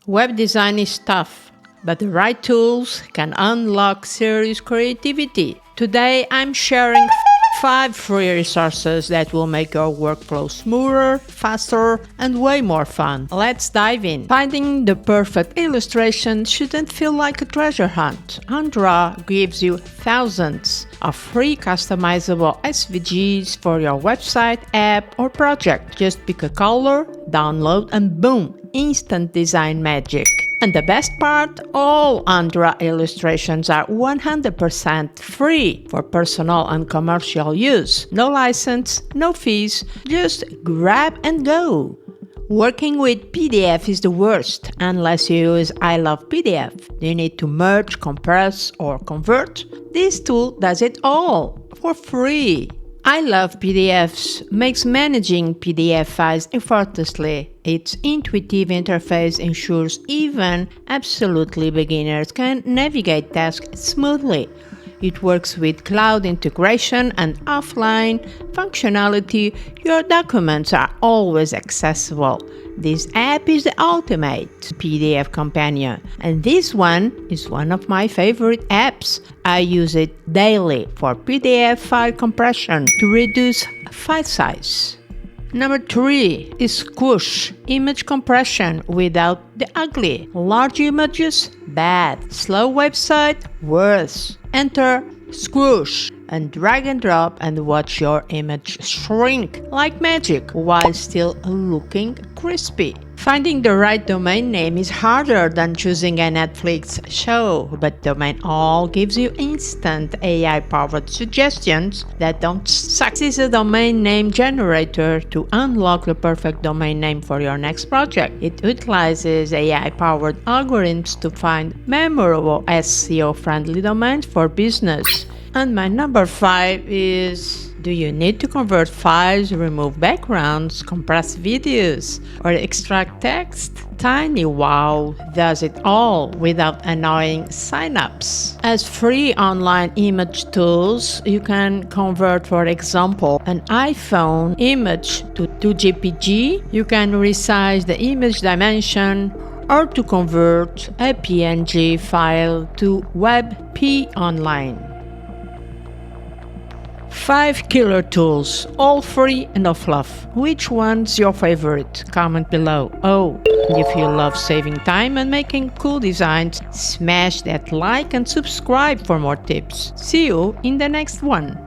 Web design is tough, but the right tools can unlock serious creativity. Today, I'm sharing 5 free resources that will make your workflow smoother, faster, and way more fun. Let's dive in. Finding the perfect illustration shouldn't feel like a treasure hunt. Undraw gives you thousands of free customizable SVGs for your website, app, or project. Just pick a color, download, and boom! Instant design magic. And the best part, all Undraw illustrations are 100% free for personal and commercial use. No license, no fees, just grab and go. Working with PDF is the worst unless you use I Love PDF. You need to merge, compress, or convert. This tool does it all for free. I Love PDFs makes managing PDF files effortlessly. Its intuitive interface ensures even absolutely beginners can navigate tasks smoothly. It works with cloud integration and offline functionality. Your documents are always accessible. This app is the ultimate PDF companion, and this one is one of my favorite apps. I use it daily for PDF file compression to reduce file size. Number 3 is Squoosh, image compression without the ugly. Large images? Bad. Slow website? Worse. Enter Squoosh and drag and drop and watch your image shrink like magic while still looking crispy. Finding the right domain name is harder than choosing a Netflix show, but Domain.all gives you instant AI-powered suggestions that don't suck. This is a domain name generator to unlock the perfect domain name for your next project. It utilizes AI-powered algorithms to find memorable SEO-friendly domains for business. And my number 5 is: do you need to convert files, remove backgrounds, compress videos, or extract text? TinyWow does it all without annoying signups. As free online image tools, you can convert, for example, an iPhone image to 2GPG. You can resize the image dimension, or to convert a PNG file to WebP online. 5 killer tools, all free and no fluff. Which one's your favorite? Comment below. Oh, and if you love saving time and making cool designs, smash that like and subscribe for more tips. See you in the next one.